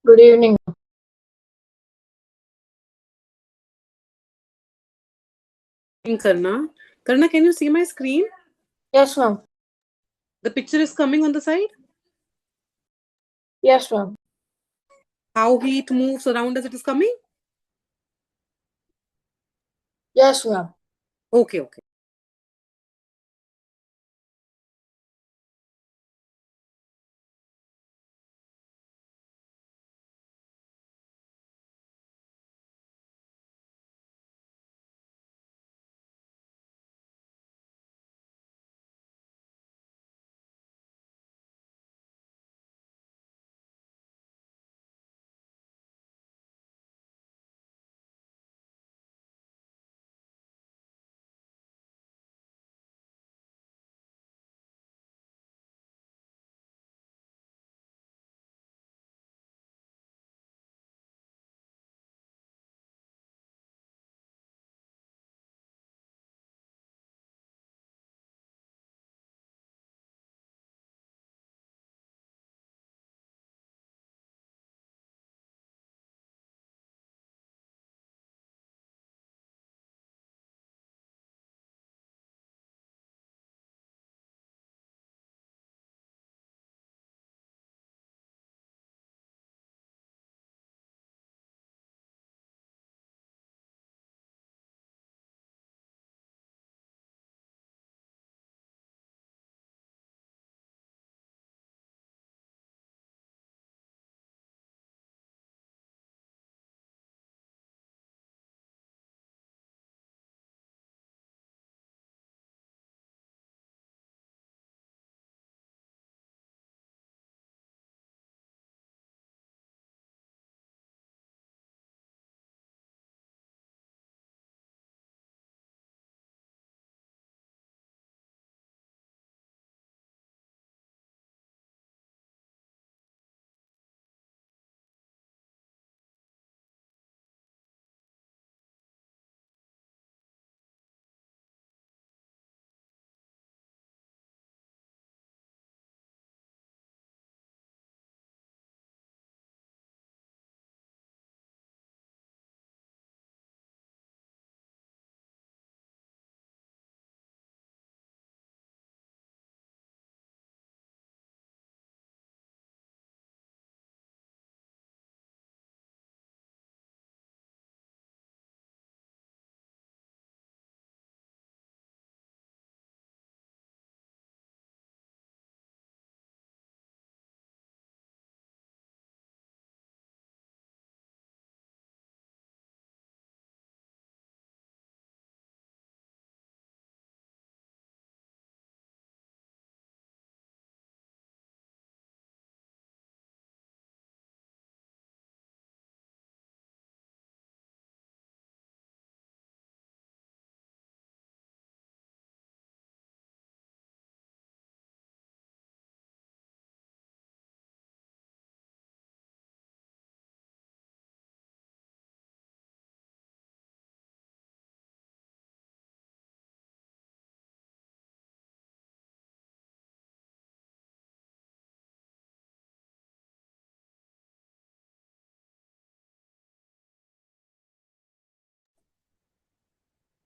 Good evening. Karna. Karna, can you see my screen? Yes, ma'am. The picture is coming on the side. Yes, ma'am. How heat moves around us, it is coming? Yes, ma'am. Okay, okay.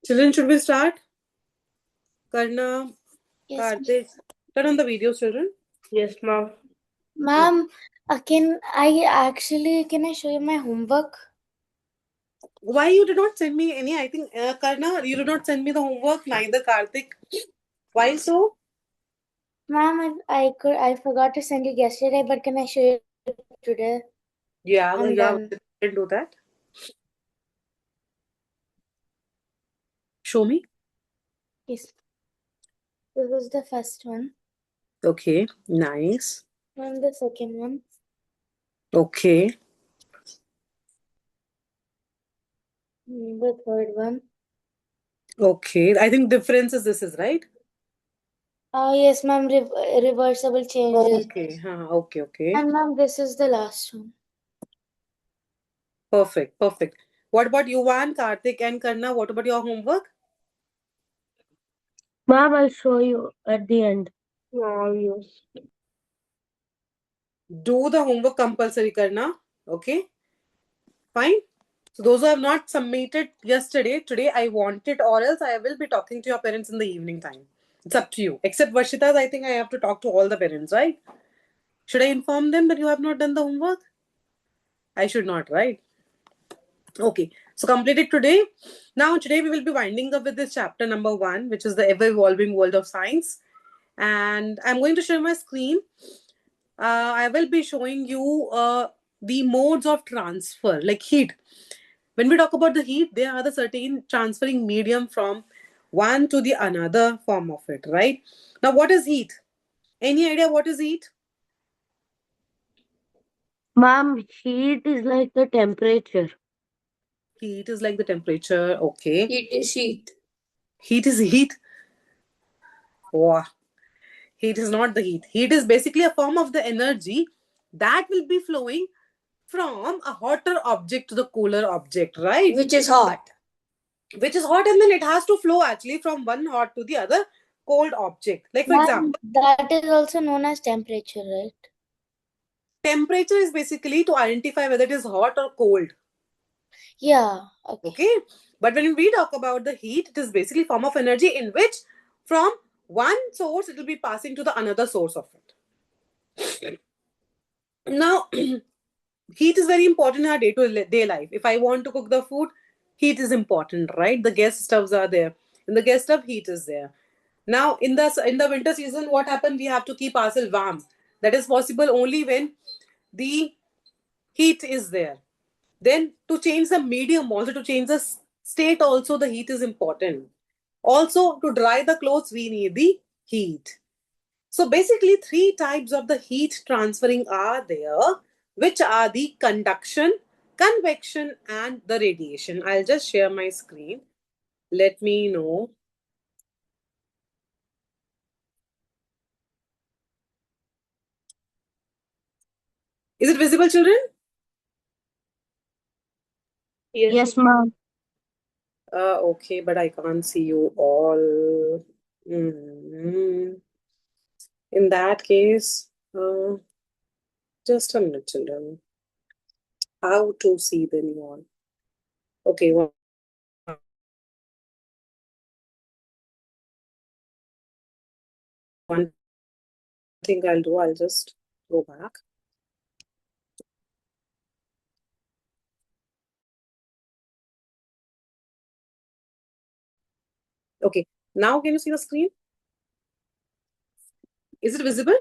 Children, should we start? Karna, Yes, Karthik, turn on the videos, children. Yes, ma'am. ma'am. Can I show you my homework? Why you did not send me any? I think, Karna, you did not send me the homework, neither Karthik. Why so? Ma'am, I forgot to send it yesterday, but can I show you today? Yeah, I'm yeah, done. we can do that. Show me. Yes. This is the first one. Okay, nice. And the second one. Okay, The third one. okay. I think difference is this is right. Yes, ma'am. Reversible changes. Okay, okay, okay. And ma'am, this is the last one. Perfect, perfect. What about Yuvan, Karthik, and Karna? What about your homework? Ma'am, I'll show you at the end. No, yes. Do the homework compulsory, Karna. Okay, fine. So those who have not submitted yesterday, today I want it, or else I will be talking to your parents in the evening time. It's up to you. Except Varshita's, I think I have to talk to all the parents, right? Should I inform them that you have not done the homework? I should not, right? Okay, so completed today. Now, today we will be winding up with this chapter number 1, which is the ever-evolving world of science. And I'm going to share my screen. I will be showing you the modes of transfer, like heat. When we talk about the heat, there are the certain transferring medium from one to the another form of it, right? Now, what is heat? Any idea what is heat? Ma'am, heat is like the temperature. Heat is like the temperature. Okay. Heat is heat. Heat is heat. Wow. Heat is not the heat. Heat is basically a form of the energy that will be flowing from a hotter object to the cooler object, right? Which is hot. Which is hot, and then it has to flow actually from one hot to the other cold object. Like, for Ma'am, example, that is also known as temperature, right? temperature is basically to identify whether it is hot or cold. Yeah. Okay. Okay. But when we talk about the heat, it is basically form of energy in which from one source it will be passing to the another source of it. Now, heat is very important in our day-to-day life. If I want to cook the food, heat is important, right? The gas stoves are there. In the gas stove, heat is there. Now, in the winter season, what happens? We have to keep ourselves warm. That is possible only when the heat is there. Then to change the medium, also to change the state, also the heat is important. Also, to dry the clothes, we need the heat. So basically, 3 types of the heat transferring are there, which are the conduction, convection, and the radiation. I'll just share my screen. Let me know. Is it visible, children? Yes, ma'am. Okay, but I can't see you all. Mhm. In that case, just a minute, children. How to see them all? Okay, one thing I'll do, I'll just go back. Okay, now can you see the screen? Is it visible?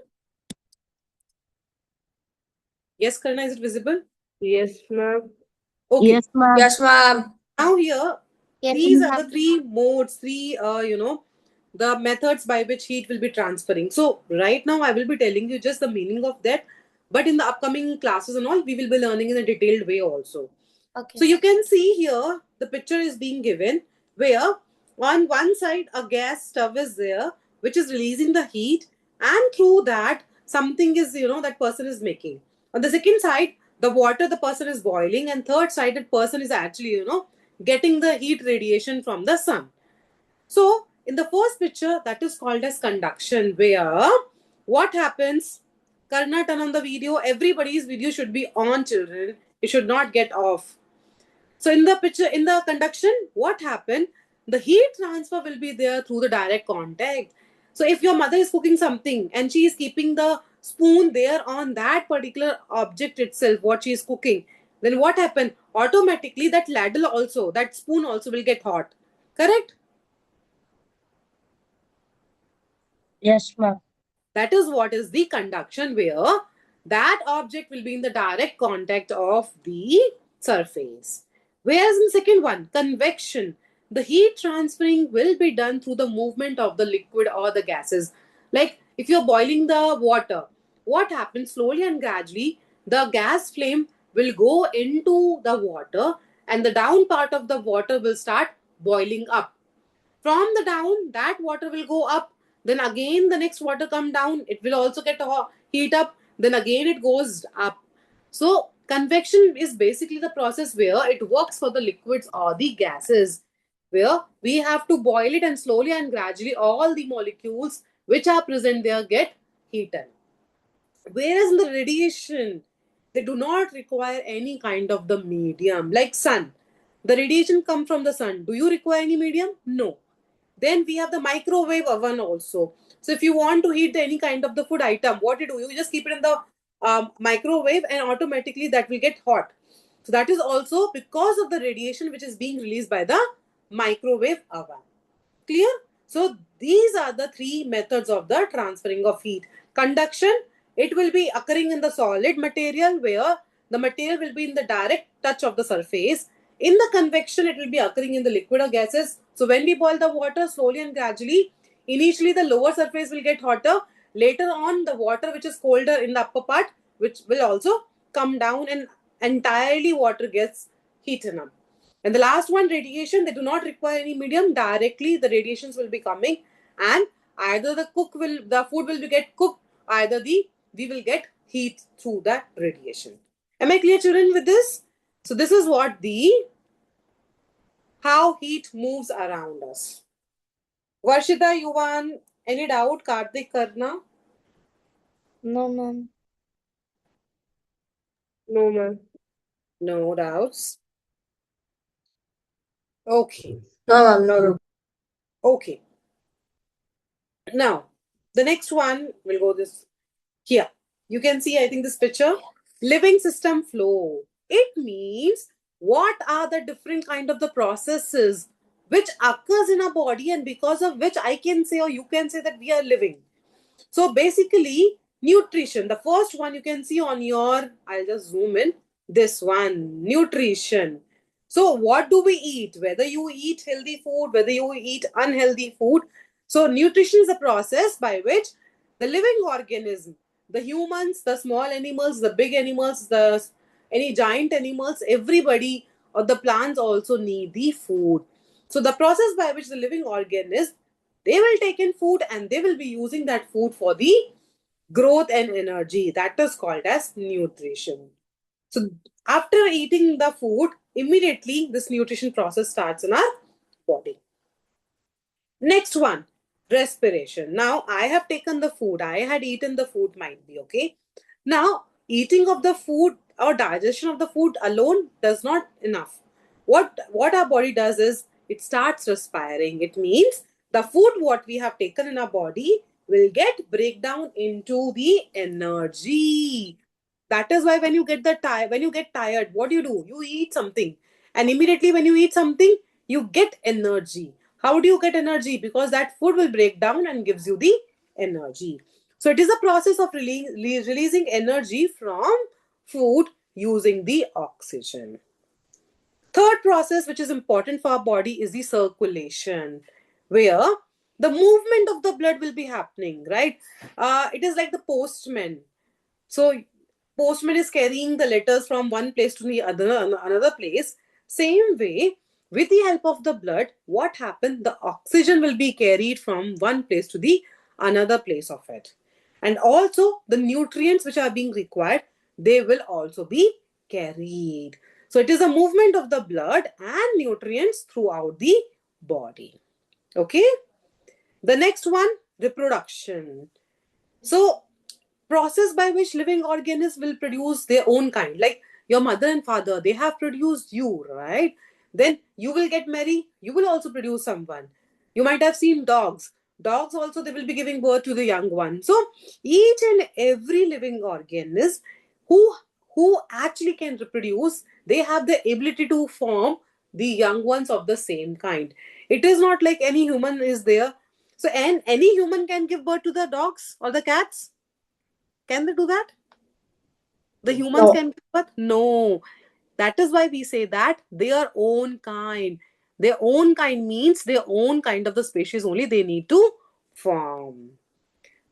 Yes, Karna, is it visible? Yes, ma'am. Okay. Yes, ma'am. Yes, ma'am. Now here, Yes, these are ma'am. the 3 modes, 3, the methods by which heat will be transferring. So right now I will be telling you just the meaning of that. But in the upcoming classes and all, we will be learning in a detailed way also. Okay. So you can see here, the picture is being given where on one side a gas stove is there, which is releasing the heat, and through that something is, that person is making. On the second side, the water the person is boiling, and third side, that person is actually, getting the heat radiation from the sun. So in the first picture, that is called as conduction, where what happens? Karna, turn on the video. Everybody's video should be on, children. It should not get off. So in the picture, in the conduction, what happened? The heat transfer will be there through the direct contact. So if your mother is cooking something and she is keeping the spoon there on that particular object itself, what she is cooking, then what happened? Automatically that ladle also, that spoon also will get hot. Correct? Yes, ma'am. That is what is the conduction, where that object will be in the direct contact of the surface. Whereas in the second one, convection, the heat transferring will be done through the movement of the liquid or the gases. Like if you're boiling the water, what happens slowly and gradually, the gas flame will go into the water and the down part of the water will start boiling up. From the down, that water will go up. Then again, the next water come down. It will also get heat up. Then again, it goes up. So convection is basically the process where it works for the liquids or the gases, where we have to boil it, and slowly and gradually all the molecules which are present there get heated. Whereas in the radiation, They do not require any kind of the medium. Like sun, the radiation come from the sun. Do you require any medium? No. Then we have the microwave oven also. So if you want to heat any kind of the food item, what you do? You just keep it in the microwave and automatically that will get hot. So that is also because of the radiation which is being released by the microwave oven. Clear? So these are the three methods of the transferring of heat. Conduction, it will be occurring in the solid material where the material will be in the direct touch of the surface. In the convection, it will be occurring in the liquid or gases. So when we boil the water slowly and gradually, initially the lower surface will get hotter. Later on, the water which is colder in the upper part, which will also come down and entirely water gets heated up. And the last one, radiation, they do not require any medium. Directly, the radiations will be coming, and either the food will be get cooked, either we will get heat through that radiation. Am I clear, children, with this? So this is what how heat moves around us. Varshita, you want any doubt? Karthik, Karna? No, ma'am. No, ma'am. No doubts. Okay. No, ma'am. No. Okay. Now, the next one will go this here. You can see, I think, this picture. Living system flow. It means what are the different kind of the processes which occurs in our body and because of which I can say or you can say that we are living. So basically, nutrition. The first one you can see on your, I'll just zoom in, this one, nutrition. So what do we eat? Whether you eat healthy food, whether you eat unhealthy food. So nutrition is a process by which the living organism, the humans, the small animals, the big animals, the any giant animals, everybody or the plants also need the food. So the process by which the living organism, they will take in food and they will be using that food for the growth and energy. That is called as nutrition. So after eating the food, immediately this nutrition process starts in our body. Next one, respiration. Now I have taken the food. I had eaten the food, might be okay. Now eating of the food or digestion of the food alone does not enough. What our body does is it starts respiring. It means the food what we have taken in our body will get breakdown into the energy. That is why when you get when you get tired, what do? You eat something, and immediately when you eat something, you get energy. How do you get energy? Because that food will break down and gives you the energy. So it is a process of releasing energy from food using the oxygen. Third process, which is important for our body, is the circulation, where the movement of the blood will be happening, right? It is like the postman. So postman is carrying the letters from one place to the other another place. Same way, with the help of the blood, what happened? The oxygen will be carried from one place to the another place of it. And also the nutrients which are being required, they will also be carried. So it is a movement of the blood and nutrients throughout the body. Okay. The next one, reproduction. So process by which living organisms will produce their own kind, like your mother and father, they have produced you, right? Then you will get married, you will also produce someone. You might have seen dogs also, they will be giving birth to the young one. So each and every living organism who actually can reproduce, they have the ability to form the young ones of the same kind. It is not like any human is there. So and any human can give birth to the dogs or the cats. Can they do that? The humans No. can give birth? No. That is why we say that their own kind. Their own kind means their own kind of the species only they need to form.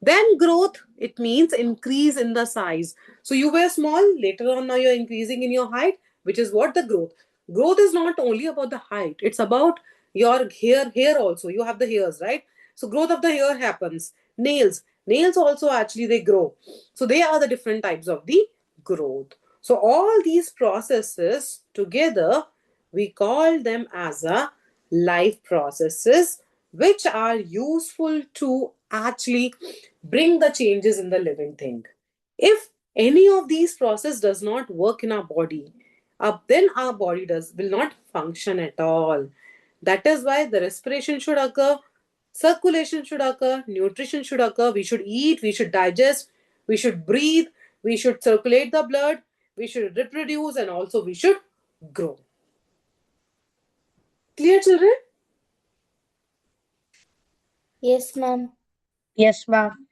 Then growth, it means increase in the size. So you were small, later on now you're increasing in your height, which is what the growth. Growth is not only about the height, it's about your hair also. You have the hairs, right? So growth of the hair happens. Nails also actually they grow. So they are the different types of the growth. So all these processes together, we call them as a life processes which are useful to actually bring the changes in the living thing. If any of these process does not work in our body, then our body will not function at all. That is why the respiration should occur, circulation should occur, nutrition should occur. We should eat, we should digest, we should breathe, we should circulate the blood, we should reproduce, and also we should grow. Clear, children? Yes, ma'am. Yes, ma'am.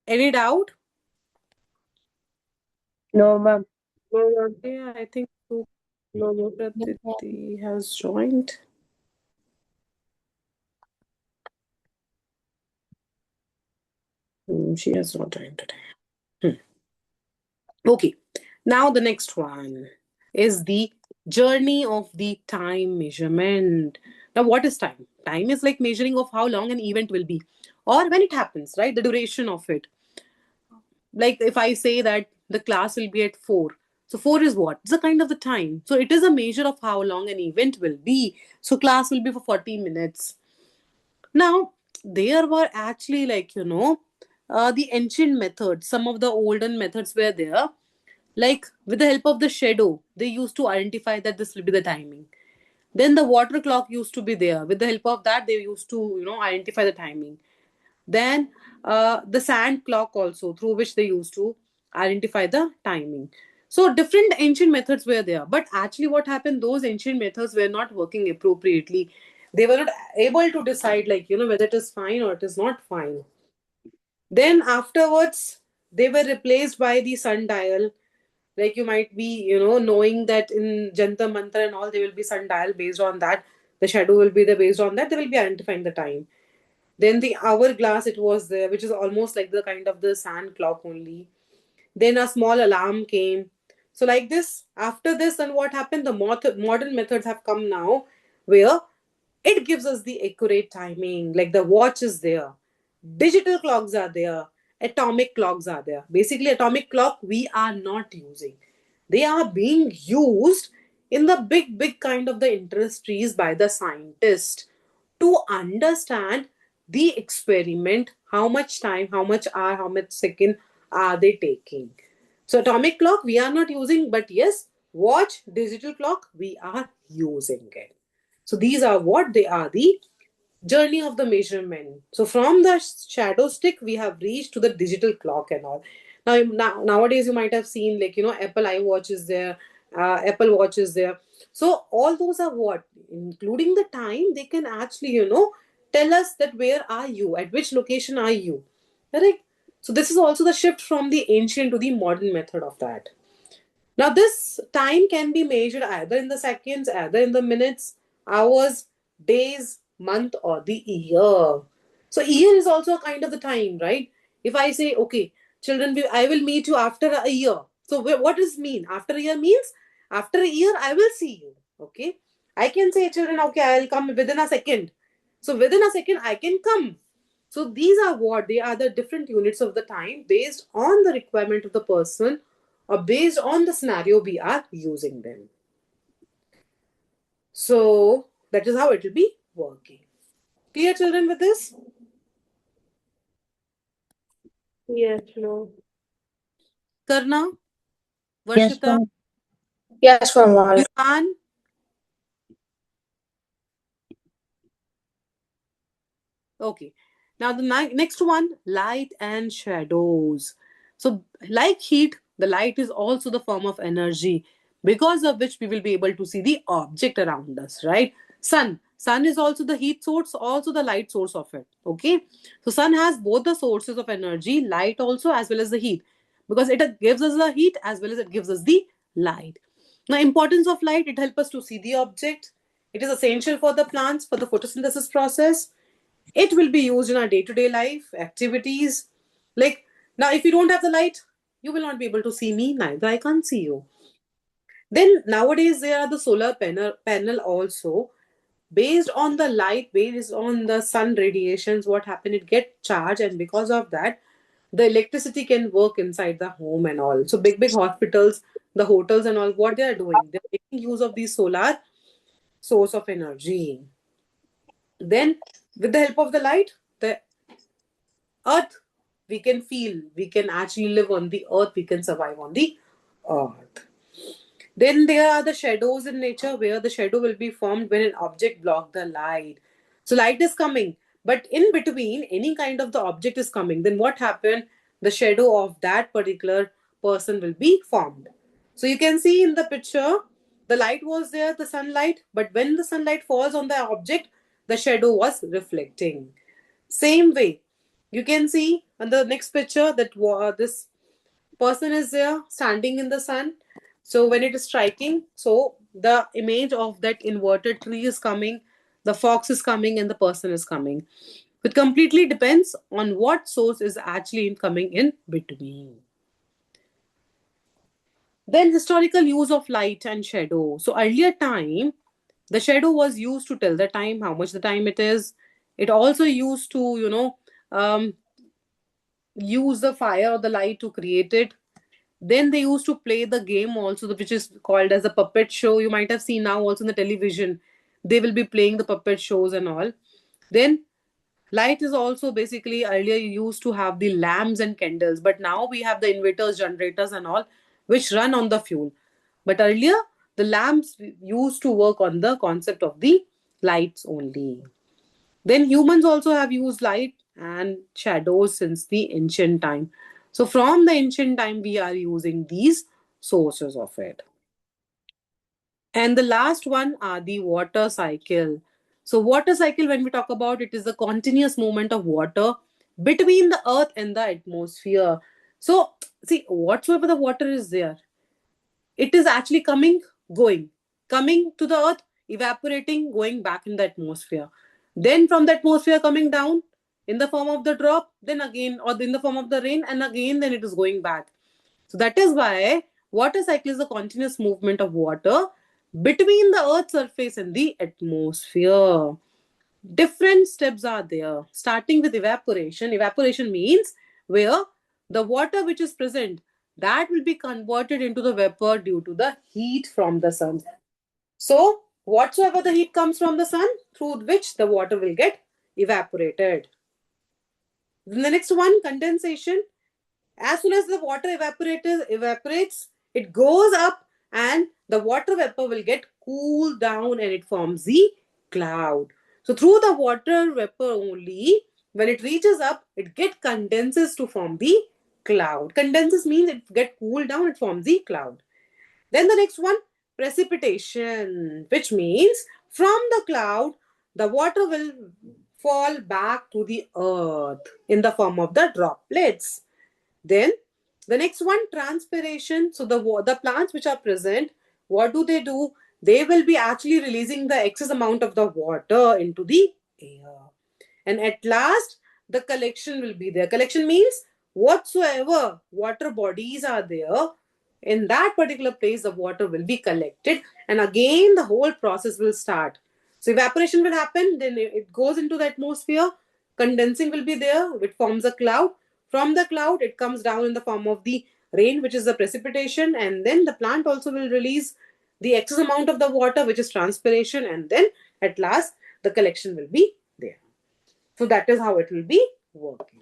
Any doubt? No, ma'am. Yeah, I think Yes, ma'am. Pratiti has joined. She has not joined today. Okay, now the next one is the journey of the time measurement. Now, what is time? Time is like measuring of how long an event will be or when it happens, right? The duration of it. Like if I say that the class will be at 4. So 4 is what? It's a kind of the time. So it is a measure of how long an event will be. So class will be for 40 minutes. Now, there were actually the ancient methods. Some of the olden methods were there. Like with the help of the shadow, they used to identify that this will be the timing. Then the water clock used to be there. With the help of that, they used to, identify the timing. Then the sand clock also, through which they used to identify the timing. So different ancient methods were there. But actually what happened, those ancient methods were not working appropriately. They were not able to decide whether it is fine or it is not fine. Then afterwards, they were replaced by the sundial. Like you might be, knowing that in Jantar Mantar and all, there will be sundial based on that. The shadow will be there based on that. They will be identifying the time. Then the hourglass, it was there, which is almost like the kind of the sand clock only. Then a small alarm came. So like this, after this, and what happened? The modern methods have come now, where it gives us the accurate timing. Like the watch is there, digital clocks are there, atomic clocks are there. Basically, atomic clock we are not using. They are being used in the big kind of the industries by the scientists to understand the experiment, how much time, how much hour, how much second are they taking. So atomic clock we are not using, but yes, watch, digital clock we are using it. So these are what they are, the journey of the measurement. So from the shadow stick, we have reached to the digital clock and all. Now nowadays you might have seen Apple iWatch is there, Apple Watch is there. So all those are what, including the time, they can actually tell us that where are you, at which location are you, correct? So this is also the shift from the ancient to the modern method of that. Now, this time can be measured either in the seconds, either in the minutes, hours, days, month, or the year. So, year is also a kind of the time, right? If I say, okay, children, I will meet you after a year. So, what does mean? After a year means after a year, I will see you. Okay. I can say, children, okay, I'll come within a second. So, within a second, I can come. So, these are what they are, the different units of the time based on the requirement of the person or based on the scenario we are using them. So that is how it will be working. Clear, children, with this? Yes, no. Karna, Yes, Varshita, ma'am. Yes, ma'am. Yuvan. Okay. Now the next one, light and shadows. So like heat, the light is also the form of energy because of which we will be able to see the object around us, right? Sun is also the heat source, also the light source of it. Okay. So sun has both the sources of energy, light also as well as the heat, because it gives us the heat as well as it gives us the light. Now, importance of light, it helps us to see the object. It is essential for the plants for the photosynthesis process. It will be used in our day-to-day life activities. Like now, if you don't have the light, you will not be able to see me, neither I can't see you. Then nowadays there are the solar panel also. Based on the light, based on the sun radiations, what happened, it get charged, and because of that, the electricity can work inside the home and all. So big hospitals, the hotels and all, what they are doing, they're making use of the solar source of energy. Then with the help of the light, the earth we can feel, we can actually live on the earth, we can survive on the earth. Then there are the shadows in nature, where the shadow will be formed when an object blocks the light. So light is coming, but in between any kind of the object is coming, then what happened? The shadow of that particular person will be formed. So you can see in the picture, the light was there, the sunlight, but when the sunlight falls on the object, the shadow was reflecting. Same way, you can see on the next picture that this person is there standing in the sun. So when it is striking, so the image of that inverted tree is coming, the fox is coming, and the person is coming. It completely depends on what source is actually coming in between. Then historical use of light and shadow. So earlier time, the shadow was used to tell the time, how much the time it is. It also used to, um, use the fire or the light to create it. Then they used to play the game also, which is called as a puppet show. You might have seen now also in the television. They will be playing the puppet shows and all. Then light is also basically, earlier you used to have the lamps and candles, but now we have the inverters, generators, and all, which run on the fuel. But earlier, the lamps used to work on the concept of the lights only. Then humans also have used light and shadows since the ancient time. So from the ancient time, we are using these sources of it. And the last one are the water cycle. So water cycle, when we talk about it, is the continuous movement of water between the earth and the atmosphere. So see, whatsoever the water is there, it is actually coming to the earth, evaporating, going back in the atmosphere. Then from the atmosphere coming down in the form of the drop, then again, or in the form of the rain, and again, then it is going back. So that is why water cycle is a continuous movement of water between the earth's surface and the atmosphere. Different steps are there, starting with evaporation. Evaporation means where the water which is present, that will be converted into the vapor due to the heat from the sun. So whatsoever the heat comes from the sun, through which the water will get evaporated. Then the next one, condensation. As soon as the water evaporates, it goes up, and the water vapor will get cooled down and it forms the cloud. So through the water vapor only, when it reaches up, it get condenses to form the cloud. Condenses means it get cooled down, it forms the cloud. Then the next one, precipitation, which means from the cloud, the water will fall back to the earth in the form of the droplets. Then the next one, transpiration. So the plants which are present, what do? They will be actually releasing the excess amount of the water into the air. And at last, the collection will be there. Collection means whatsoever water bodies are there, in that particular place, the water will be collected. And again, the whole process will start. So evaporation will happen, then it goes into the atmosphere. Condensing will be there, it forms a cloud. From the cloud, it comes down in the form of the rain, which is the precipitation. And then the plant also will release the excess amount of the water, which is transpiration. And then at last, the collection will be there. So that is how it will be working.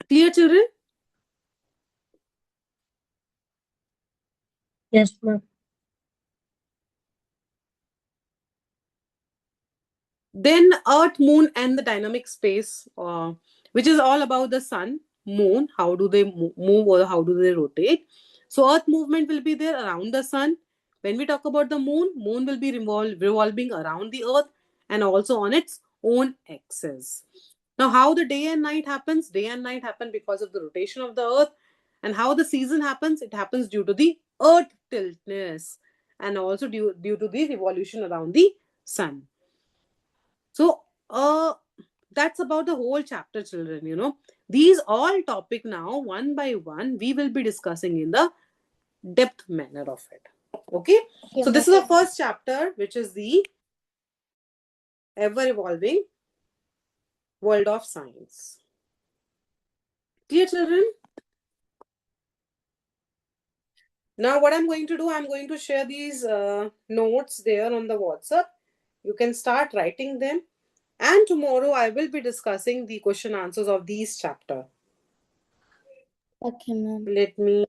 Clear, children? Yes, ma'am. Then Earth, Moon, and the dynamic space, which is all about the sun, moon, how do they move or how do they rotate. So Earth movement will be there around the sun. When we talk about the moon, moon will be revolving around the earth and also on its own axis. Now, how the day and night happens? Day and night happen because of the rotation of the earth. And how the season happens? It happens due to the earth tiltness and also due to the revolution around the sun. So, that's about the whole chapter, children. These all topic now, one by one, we will be discussing in the depth manner of it. Okay? So, this is the first chapter, which is the ever evolving world of science. Clear, children? Now, what I'm going to do, I'm going to share these notes there on the WhatsApp. You can start writing them. And tomorrow I will be discussing the question answers of these chapter. Okay, ma'am. Let me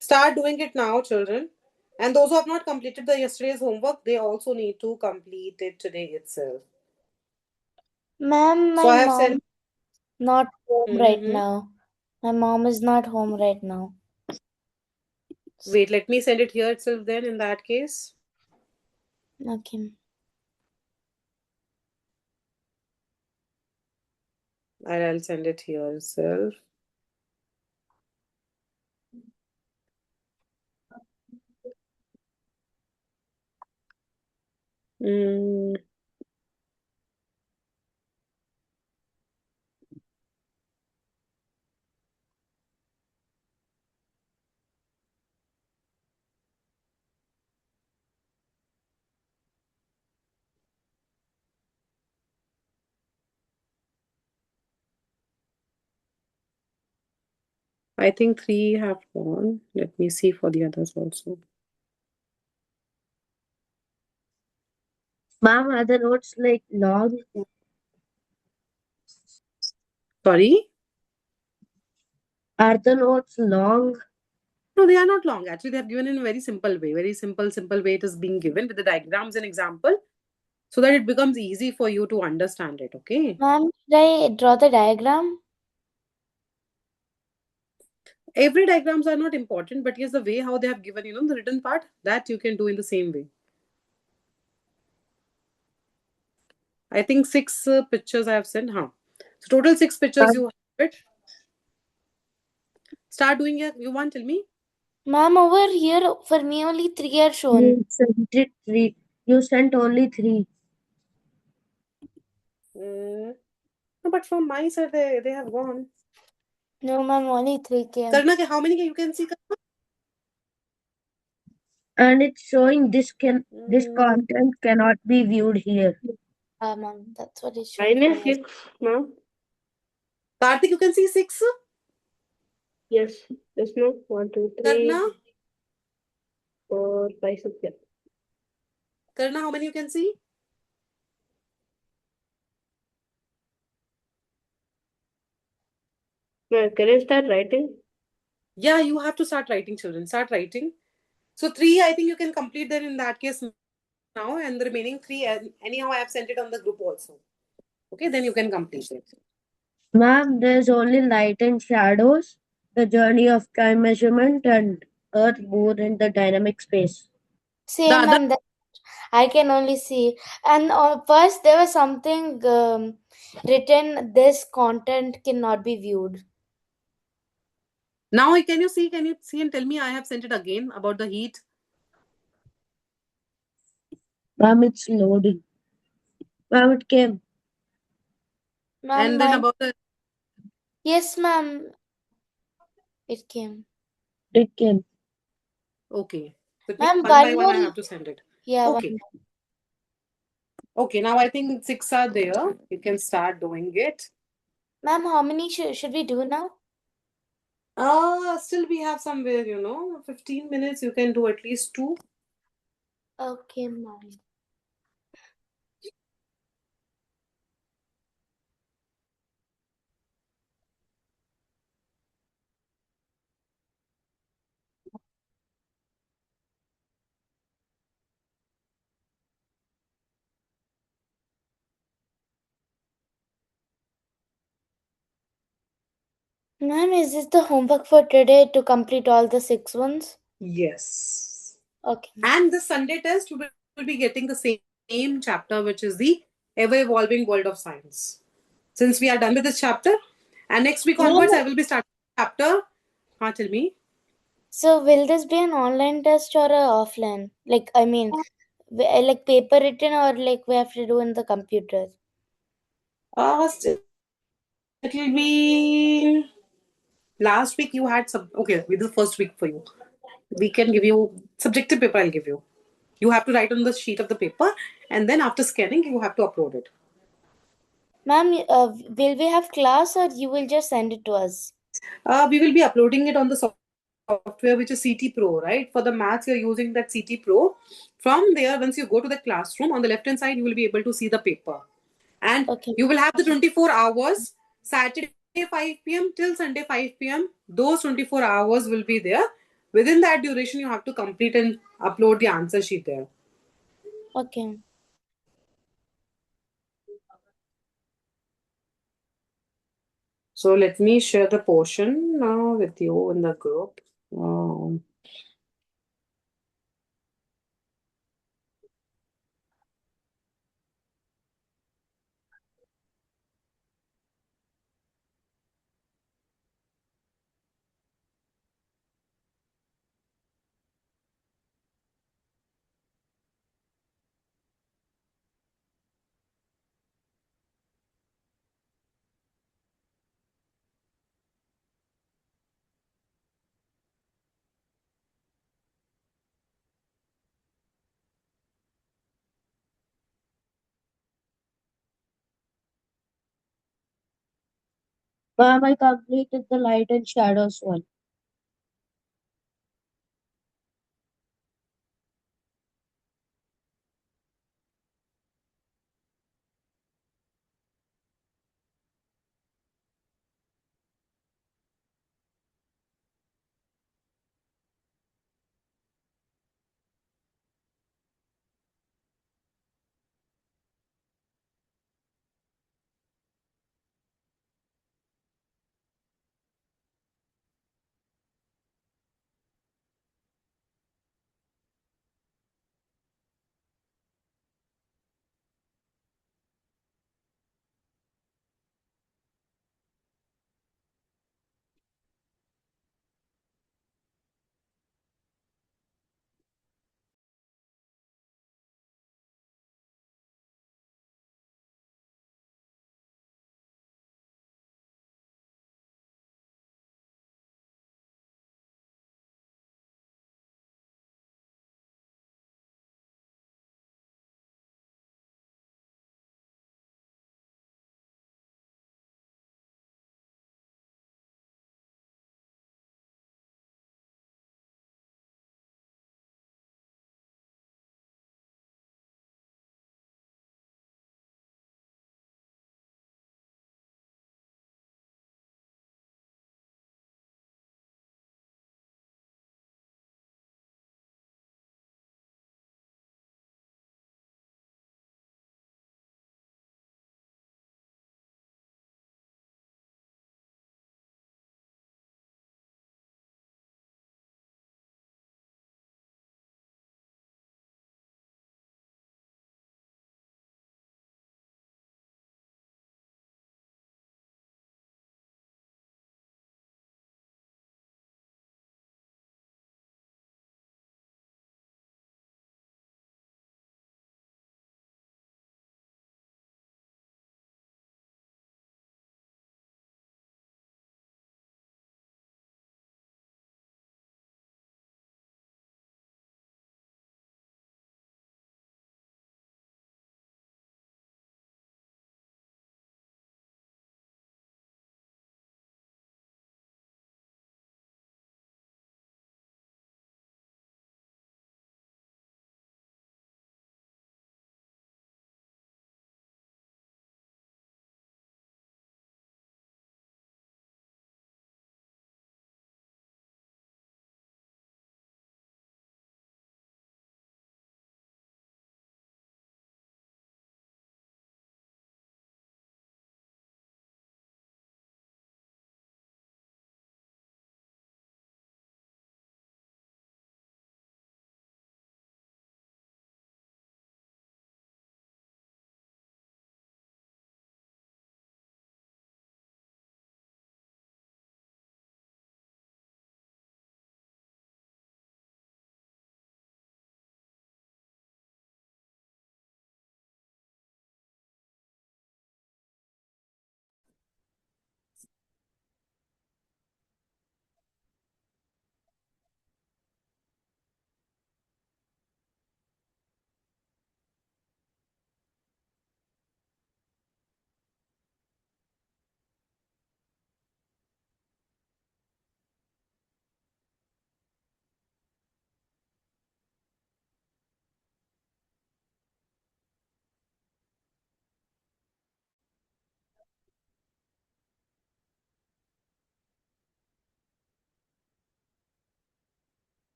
start doing it now, children. And those who have not completed the yesterday's homework, they also need to complete it today itself. Ma'am, So I my have mom sent. not home right Mhm. now. My mom is not home right now. Wait, let me send it here itself then in that case. Okay. I'll send it here itself. Mm. I think 3 have gone. Let me see for the others also. Ma'am, are the notes like long? Sorry? Are the notes long? No, they are not long. Actually, they have given in a very simple way. Very simple way it is being given with the diagrams and example so that it becomes easy for you to understand it. Okay. Ma'am, should I draw the diagram? Every diagrams are not important, but yes, the way how they have given, the written part, that you can do in the same way. I think 6 pictures I have sent. Huh. So total 6 pictures you have it. Start doing it. You want tell me? Ma'am, over here for me only 3 are shown. You sent it 3. You sent only 3. No, but from my side, they have gone. No, ma'am, only 3 came. Karna, how many you can see? And it's showing this content cannot be viewed here. Ma'am, that's what it showed. Mine is 6, ma'am. Karthik, you can see 6? Yes. Yes, ma'am. 1, 2, 3, Karna? 4, 5, 6, 7. Karna, how many you can see? Can you start writing? Yeah, you have to start writing, children. Start writing. So 3, I think you can complete them in that case now, and the remaining 3, anyhow, I have sent it on the group also. Okay, then you can complete it. Ma'am, there's only light and shadows, the journey of time measurement, and Earth, Moon, and the dynamic space. The Same, other, ma'am, that I can only see. And first there was something written, this content cannot be viewed. now can you see? Can you see and tell me? I have sent it again about the heat. Ma'am, it's loading. Ma'am, it came. Ma'am, And then about the. yes, ma'am, it came. It came. Okay. So it means Ma'am, one by one one, more. I have to send it. Yeah, Okay. one. Okay, now I think 6 are there. You can start doing it. Ma'am, how many should we do now? Still we have somewhere, 15 minutes. You can do at least 2. Okay, ma'am. Ma'am, is this the homework for today to complete all the 6 ones? Yes. Okay. And the Sunday test, you will be getting the same chapter, which is the ever evolving world of science. Since we are done with this chapter, and next week onwards, I will be starting chapter. Tell me. So will this be an online test or a offline? Like, I mean, like paper written or like we have to do in the computer? It will be last week you had some. Okay, with the first week for you. We can give you subjective paper. I'll give you. You have to write on the sheet of the paper, and then after scanning, you have to upload it. Ma'am, will we have class or you will just send it to us? We will be uploading it on the software which is CT Pro, right? For the maths, you're using that CT Pro. From there, once you go to the classroom, on the left hand side, you will be able to see the paper. And Okay. you will have the 24 hours, Saturday 5 p.m. till Sunday 5 p.m. Those 24 hours will be there. Within that duration, you have to complete and upload the answer sheet there. Okay. So let me share the portion now with you in the group. Um, Ma'am, I completed the light and shadows one.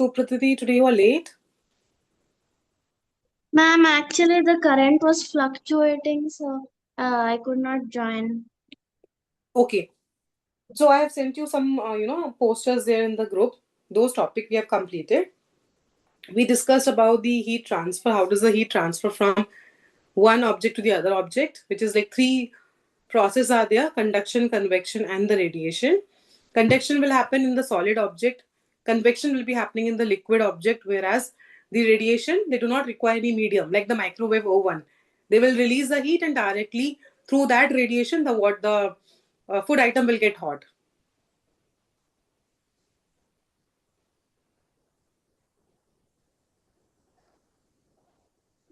Pratiti, today you are late. Ma'am, actually the current was fluctuating, so I could not join. Okay. So I have sent you some, posters there in the group. Those topic we have completed. We discussed about the heat transfer. How does the heat transfer from one object to the other object, which is like three processes are there: conduction, convection, and the radiation. Conduction will happen in the solid object. Convection will be happening in the liquid object, whereas the radiation, they do not require any medium, like the microwave oven. They will release the heat and directly through that radiation, the food item will get hot.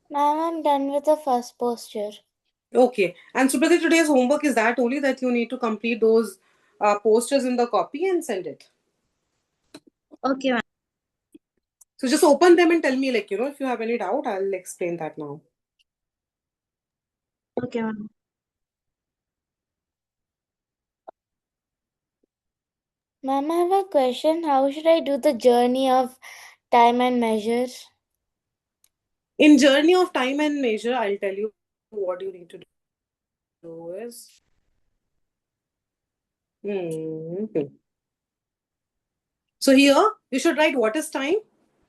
Ma'am, I'm done with the first posture. Okay. And Suprati, today's homework is that only that you need to complete those posters in the copy and send it. Okay, ma'am. So just open them and tell me, like, if you have any doubt, I'll explain that now. Okay, ma'am. Ma'am, I have a question. How should I do the journey of time and measure? In journey of time and measure, I'll tell you what you need to do is. So here you should write what is time.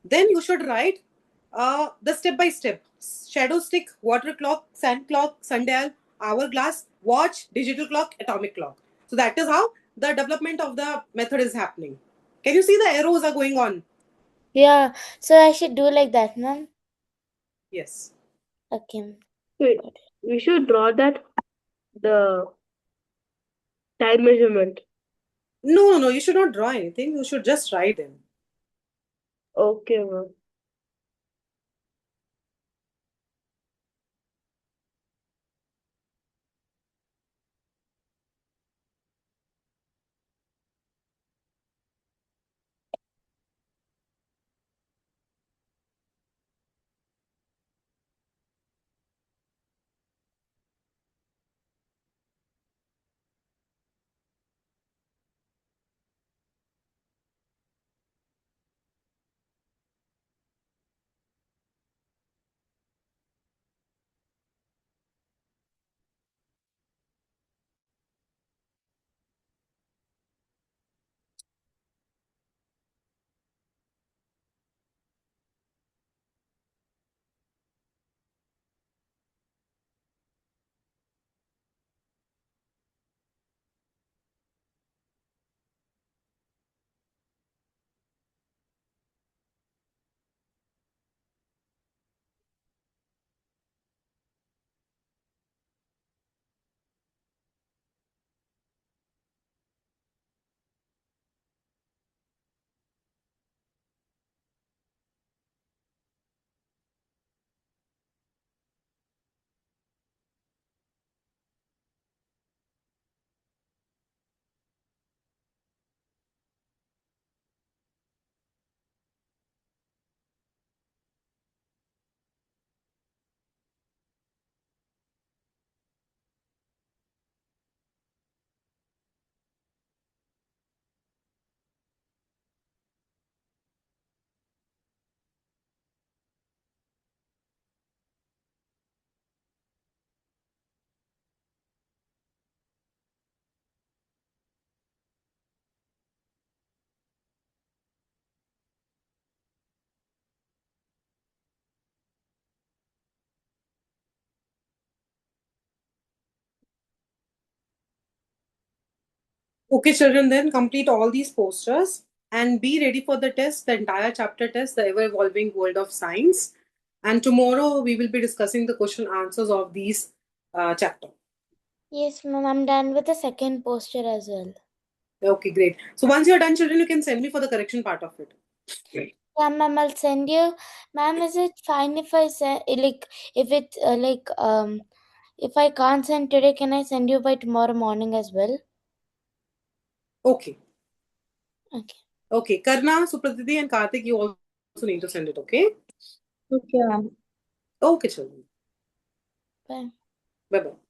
Then you should write the step by step: shadow stick, water clock, sand clock, sundial, hourglass, watch, digital clock, atomic clock. So that is how the development of the method is happening. Can you see the arrows are going on? Yeah, so I should do like that, ma'am. Yes. Okay. Wait, we should draw that the time measurement. No. You should not draw anything. You should just write them. Okay, ma'am. Okay, children, then complete all these posters and be ready for the test, the entire chapter test, the ever evolving world of science. And tomorrow we will be discussing the question answers of these chapter. Yes, ma'am, I'm done with the second posture as well. Okay, great. So once you're done, children, you can send me for the correction part of it. Yeah, ma'am, I'll send you. Ma'am, is it fine if I send, like, if it, if I can't send today, can I send you by tomorrow morning as well? Okay. Okay. Okay. Karna, Supratiti, and Karthik, you also need to send it, okay? Okay, ma'am. Okay, children. Bye. Bye-bye.